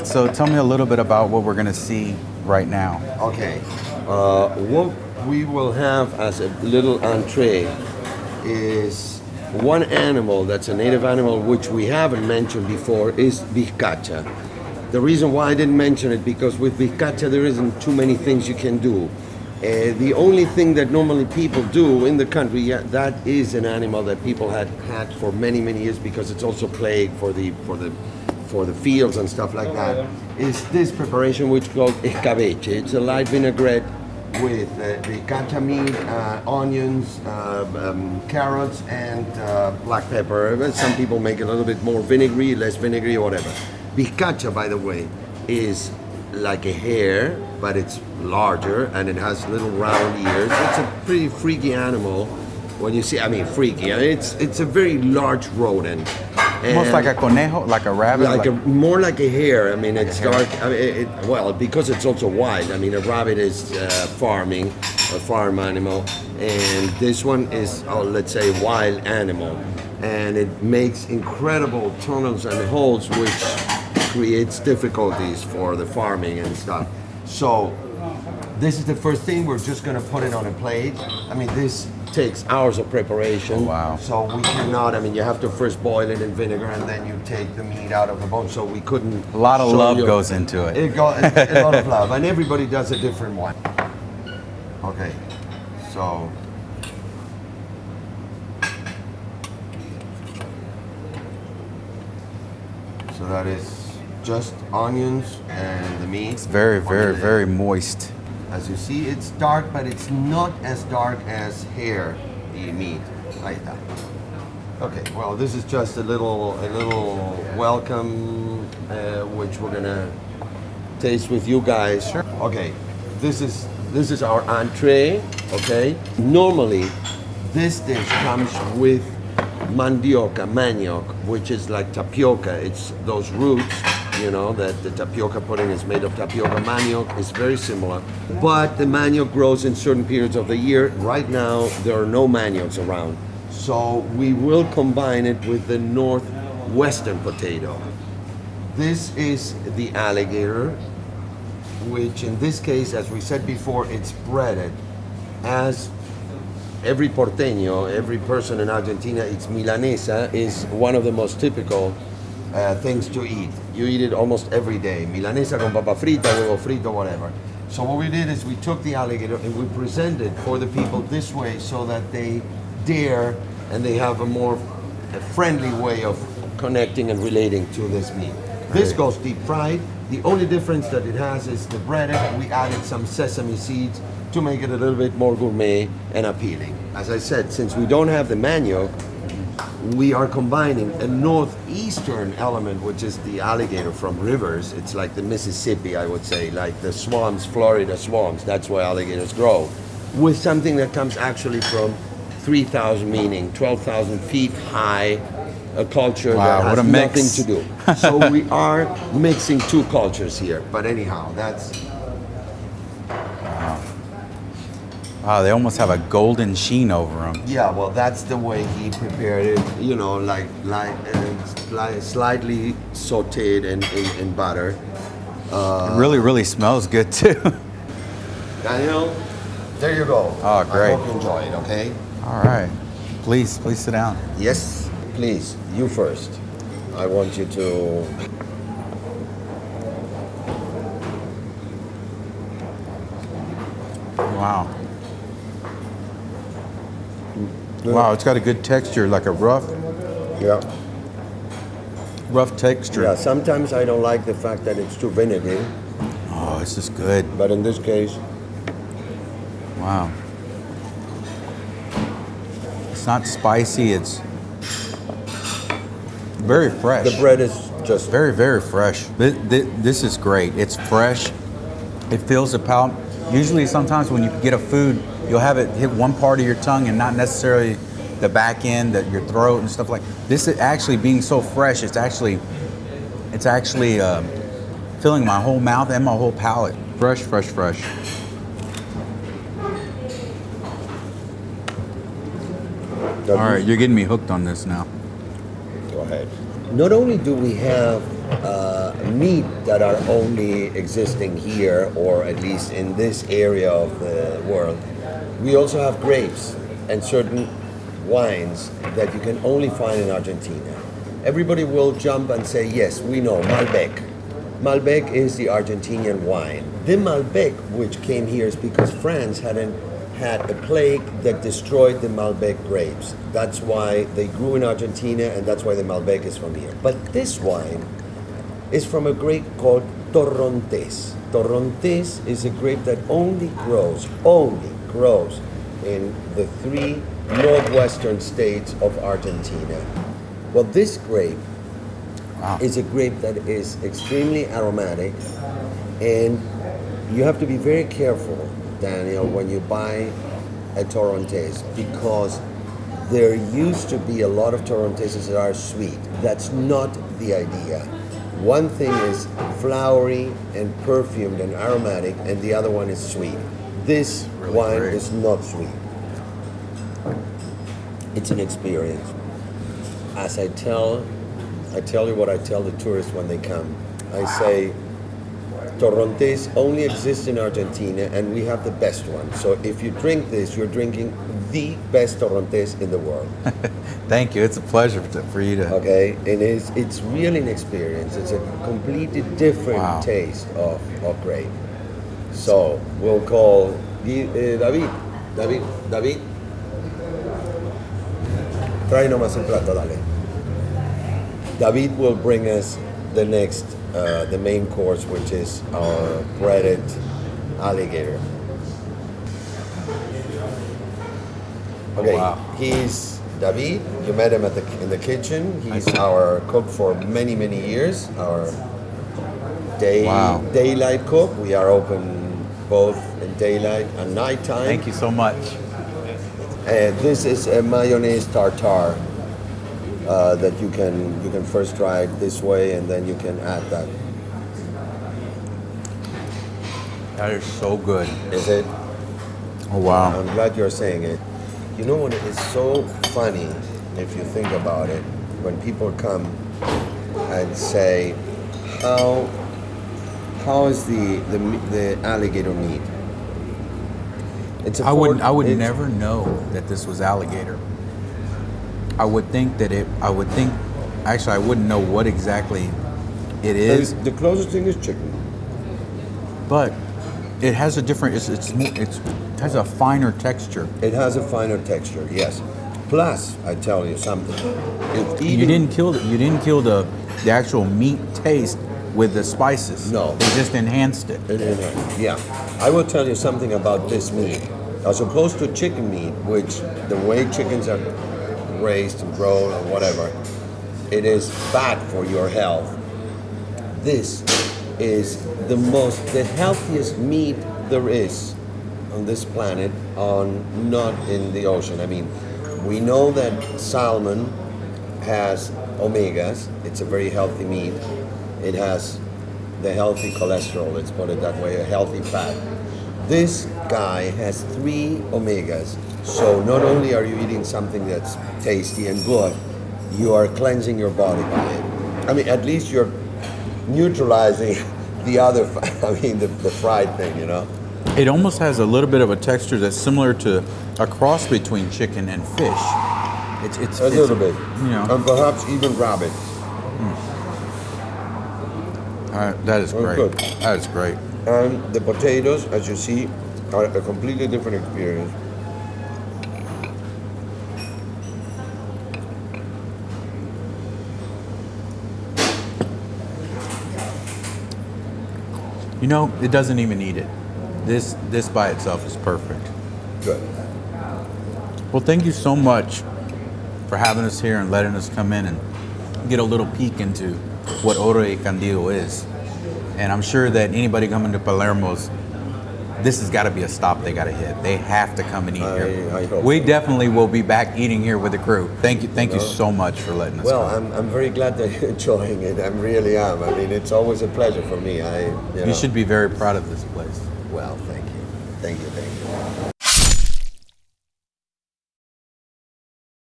So tell me a little bit about what we're gonna see right now. Okay. What we will have as a little entree is one animal that's a native animal which we haven't mentioned before is bizcacha. The reason why I didn't mention it because with bizcacha there isn't too many things you can do. The only thing that normally people do in the country, yeah, that is an animal that people had for many years because it's also plagued for the fields and stuff like that. Is this preparation which is called escabeche. It's a light vinaigrette with bizcacha meat, onions, carrots, and black pepper. Some people make it a little bit more vinegary, less vinegary, or whatever. Bizcacha, by the way, is like a hare, but it's larger and it has little round ears. It's a pretty freaky animal when you see. I mean, freaky. It's a very large rodent. Almost like a conejo, like a rabbit. More like a hare. I mean, it's dark. I mean, well, because it's also wild. I mean, a rabbit is farming, a farm animal, and this one is, let's say, wild animal, and it makes incredible tunnels and holes, which creates difficulties for the farming and stuff. So this is the first thing. We're just gonna put it on a plate. I mean, this takes hours of preparation. Oh, wow. So we cannot, I mean, you have to first boil it in vinegar and then you take the meat out of the bone. So we couldn't. A lot of love goes into it. A lot of love, and everybody does a different one. Okay, so. So that is just onions and the meat. It's very moist. As you see, it's dark, but it's not as dark as hare, the meat, like that. Okay, well, this is just a little welcome, which we're gonna taste with you guys. Sure. Okay, this is our entree. Okay, normally this dish comes with mandioca, manioc, which is like tapioca. It's those roots, you know, that the tapioca pudding is made of tapioca. Manioc is very similar, but the manioc grows in certain periods of the year. Right now, there are no maniocs around. So we will combine it with the northwestern potato. This is the alligator, which in this case, as we said before, it's breaded. As every porteño, every person in Argentina eats milanesa, is one of the most typical things to eat. You eat it almost every day. Milanesa con papa frita, huevo frito, whatever. So what we did is we took the alligator and we presented for the people this way so that they dare and they have a more friendly way of connecting and relating to this meat. This goes deep fried. The only difference that it has is the breaded. We added some sesame seeds to make it a little bit more gourmet and appealing. As I said, since we don't have the manioc, we are combining a northeastern element, which is the alligator from rivers. It's like the Mississippi, I would say, like the swamps, Florida swamps. That's where alligators grow. With something that comes actually from 3,000, meaning 12,000 feet high, a culture that has nothing to do. So we are mixing two cultures here. But anyhow, that's... Wow, they almost have a golden sheen over them. Yeah, well, that's the way he prepared it. You know, like slightly sautéed in butter. It really smells good too. Daniel, there you go. Oh, great. I hope you enjoy it. Okay. All right, please sit down. Yes, please. You first. I want you to. Wow. Wow, it's got a good texture, like a rough texture. Yeah, sometimes I don't like the fact that it's too vinegary. Oh, this is good. But in this case, wow. It's not spicy, it's very fresh. the bread is just Very fresh. This is great. It's fresh. It fills the palate. Usually, sometimes when you get a food, you'll have it hit one part of your tongue and not necessarily the back end, your throat and stuff like. This is actually being so fresh. It's actually filling my whole mouth and my whole palate. Fresh. All right, you're getting me hooked on this now. Go ahead. Not only do we have meat that are only existing here, or at least in this area of the world. We also have grapes and certain wines that you can only find in Argentina. Everybody will jump and say, yes, we know, Malbec. Malbec is the Argentinian wine. The Malbec, which came here, is because France had a plague that destroyed the Malbec grapes. That's why they grew in Argentina, and that's why the Malbec is from here. But this wine is from a grape called Torrontés. Torrontés is a grape that only grows in the 3 northwestern states of Argentina. Well, this grape is a grape that is extremely aromatic, and you have to be very careful, Daniel, when you buy a Torrontés, because there used to be a lot of Torrontés that are sweet. That's not the idea. One thing is flowery and perfumed and aromatic, and the other one is sweet. This really wine great. is not sweet. It's an experience. As I tell you what I tell the tourists when they come. I say, Torrontés only exists in Argentina, and we have the best one. So if you drink this, you're drinking the best Torrontés in the world. Thank you. It's a pleasure for you to. Okay, and it's really an experience. It's a completely different Wow. taste of grape. So we'll call David. Trae nomás el plato, dale. David will bring us the next, the main course, which is our breaded alligator. Okay, Wow. he's David. You met him in the kitchen. He's our cook for many, many years. Our Wow. daylight cook. We are open both in daylight and nighttime. Thank you so much. And this is a mayonnaise tartare that you can first try it this way, and then you can add that. That is so good. Is it? Oh wow. I'm glad you're saying it. You know what is so funny, if you think about it, when people come and say, how is the alligator meat? It's I would never know that this was alligator. I would think actually I wouldn't know what exactly it is, The closest thing is chicken. but it has a different, it has a finer texture. It has a finer texture, yes. Plus, I tell you something. If You eating, didn't kill the actual meat taste with the spices. No. They just enhanced it. Yeah, I will tell you something about this meat. As opposed to chicken meat, which the way chickens are raised and grown or whatever, it is bad for your health. This is the healthiest meat there is on this planet, not in the ocean. I mean, we know that salmon has omegas. It's a very healthy meat. It has the healthy cholesterol, let's put it that way, a healthy fat. This guy has 3 omegas. So not only are you eating something that's tasty and good, you are cleansing your body by it. I mean, at least you're neutralizing the other, the fried thing, you know? It almost has a little bit of a texture that's similar to a cross between chicken and fish. It's A little bit. You know. And perhaps even rabbit. That is great. good. That is great. And the potatoes, as you see, are a completely different experience. You know, it doesn't even need it. This by itself is perfect. Good. Well, thank you so much for having us here and letting us come in and get a little peek into what Oro Cándido is. And I'm sure that anybody coming to Palermo's, this has got to be a stop they got to hit. They have to come and eat here. I hope We so. definitely will be back eating here with the crew. Thank you so much for letting us Well, come. I'm very glad that you're enjoying it. I really am. I mean, it's always a pleasure for me. You should be very proud of this place. Well, thank you. Thank you.